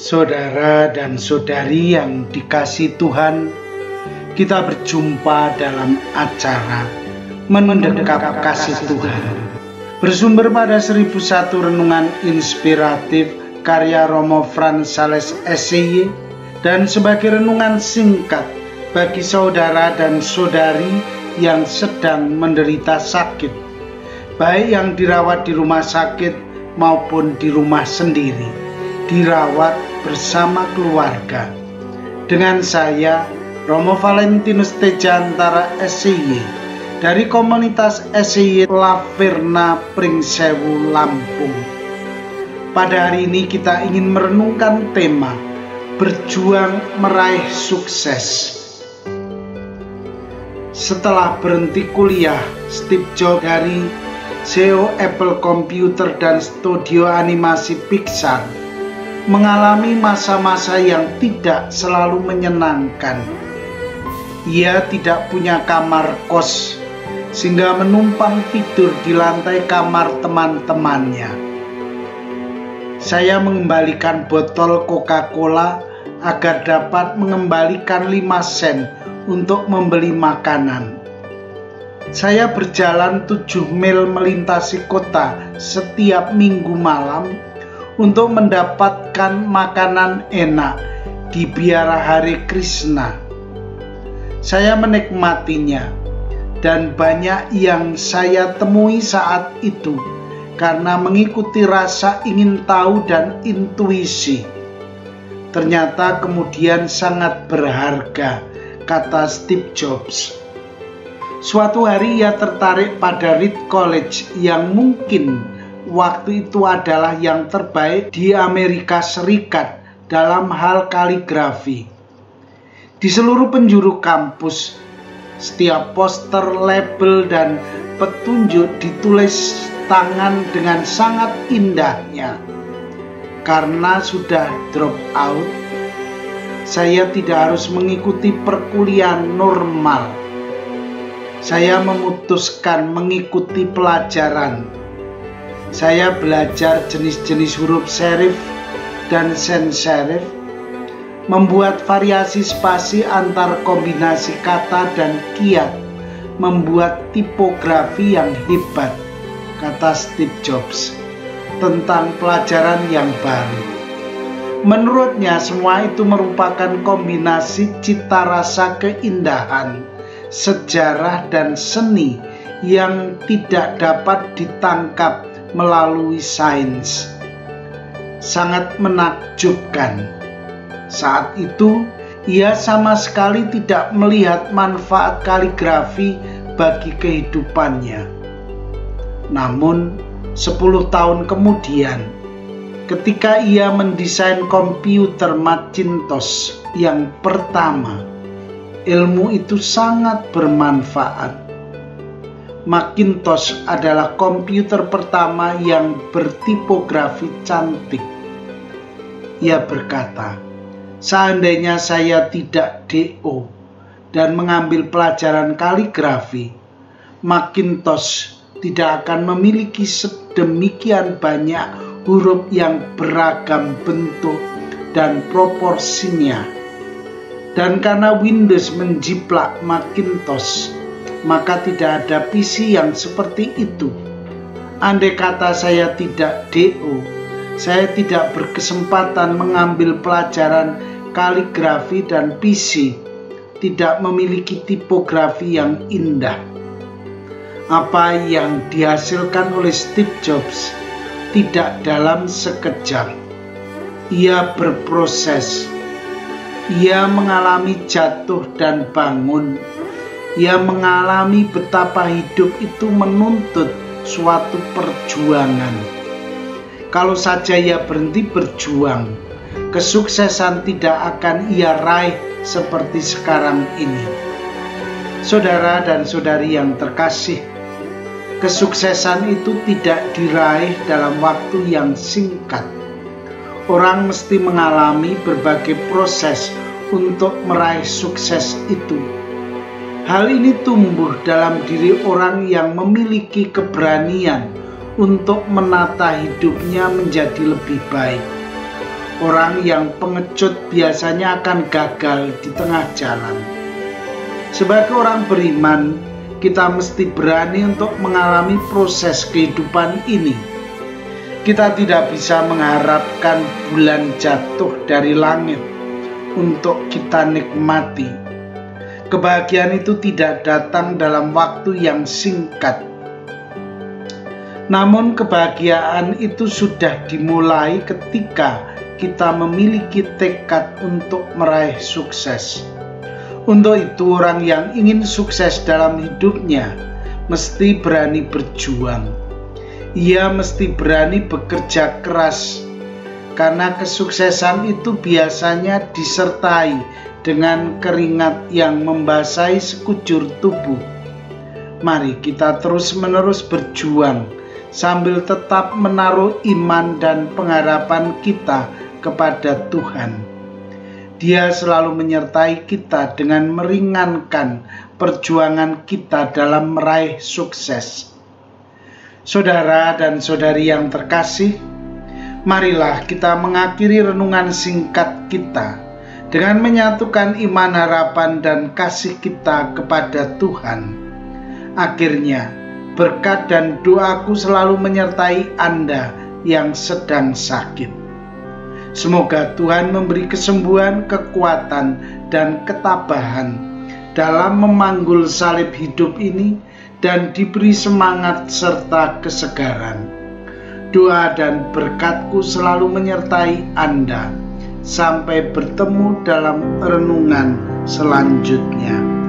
Saudara dan saudari yang dikasihi Tuhan, kita berjumpa dalam acara Mendekap Kasih Tuhan. Bersumber pada 1001 renungan inspiratif karya Romo Frans Sales SCY dan sebagai renungan singkat bagi saudara dan saudari yang sedang menderita sakit, baik yang dirawat di rumah sakit maupun di rumah sendiri, dirawat bersama keluarga. Dengan saya, Romo Valentinus Tejantara SCY dari komunitas SCY Laverna Pringsewu, Lampung. Pada hari ini kita ingin merenungkan tema berjuang meraih sukses. Setelah berhenti kuliah, Steve Jobs dari CEO Apple Computer dan studio animasi Pixar mengalami masa-masa yang tidak selalu menyenangkan. Ia tidak punya kamar kos, sehingga menumpang tidur di lantai kamar teman-temannya. Saya mengembalikan botol Coca-Cola agar dapat mengembalikan 5 sen untuk membeli makanan. Saya berjalan 7 mil melintasi kota setiap minggu malam untuk mendapatkan makanan enak di Biara Hare Krishna. Saya menikmatinya, dan banyak yang saya temui saat itu karena mengikuti rasa ingin tahu dan intuisi. Ternyata kemudian sangat berharga, kata Steve Jobs. Suatu hari ia tertarik pada Reed College yang mungkin waktu itu adalah yang terbaik di Amerika Serikat dalam hal kaligrafi. Di seluruh penjuru kampus, setiap poster, label, dan petunjuk ditulis tangan dengan sangat indahnya. Karena sudah drop out, saya tidak harus mengikuti perkuliahan normal. Saya memutuskan mengikuti pelajaran. Saya belajar jenis-jenis huruf serif dan sans serif, membuat variasi spasi antar kombinasi kata dan kiat, membuat tipografi yang hebat, kata Steve Jobs tentang pelajaran yang baru. Menurutnya semua itu merupakan kombinasi cita rasa keindahan, sejarah dan seni yang tidak dapat ditangkap melalui sains. Sangat menakjubkan. Saat itu, ia sama sekali tidak melihat manfaat kaligrafi bagi kehidupannya. Namun, 10 tahun kemudian, ketika ia mendesain komputer Macintosh yang pertama, ilmu itu sangat bermanfaat. Macintosh adalah komputer pertama yang bertipografi cantik. Ia berkata, seandainya saya tidak DO dan mengambil pelajaran kaligrafi, Macintosh tidak akan memiliki sedemikian banyak huruf yang beragam bentuk dan proporsinya. Dan karena Windows menjiplak Macintosh, maka tidak ada PC yang seperti itu. Andai kata saya tidak DO, saya tidak berkesempatan mengambil pelajaran kaligrafi dan PC tidak memiliki tipografi yang indah. Apa yang dihasilkan oleh Steve Jobs tidak dalam sekejap. Ia berproses. Ia mengalami jatuh dan bangun. Ia mengalami betapa hidup itu menuntut suatu perjuangan. Kalau saja ia berhenti berjuang, kesuksesan tidak akan ia raih seperti sekarang ini. Saudara dan saudari yang terkasih, kesuksesan itu tidak diraih dalam waktu yang singkat. Orang mesti mengalami berbagai proses untuk meraih sukses itu. Hal ini tumbuh dalam diri orang yang memiliki keberanian untuk menata hidupnya menjadi lebih baik. Orang yang pengecut biasanya akan gagal di tengah jalan. Sebagai orang beriman, kita mesti berani untuk mengalami proses kehidupan ini. Kita tidak bisa mengharapkan bulan jatuh dari langit untuk kita nikmati. Kebahagiaan itu tidak datang dalam waktu yang singkat. Namun kebahagiaan itu sudah dimulai ketika kita memiliki tekad untuk meraih sukses. Untuk itu, orang yang ingin sukses dalam hidupnya mesti berani berjuang. Ia mesti berani bekerja keras, karena kesuksesan itu biasanya disertai dengan keringat yang membasahi sekujur tubuh. Mari kita terus-menerus berjuang sambil tetap menaruh iman dan pengharapan kita kepada Tuhan. Dia selalu menyertai kita dengan meringankan perjuangan kita dalam meraih sukses. Saudara dan saudari yang terkasih, marilah kita mengakhiri renungan singkat kita dengan menyatukan iman, harapan, dan kasih kita kepada Tuhan. Akhirnya, berkat dan doaku selalu menyertai Anda yang sedang sakit. Semoga Tuhan memberi kesembuhan, kekuatan, dan ketabahan dalam memanggul salib hidup ini dan diberi semangat serta kesegaran. Doa dan berkatku selalu menyertai Anda. Sampai bertemu dalam renungan selanjutnya.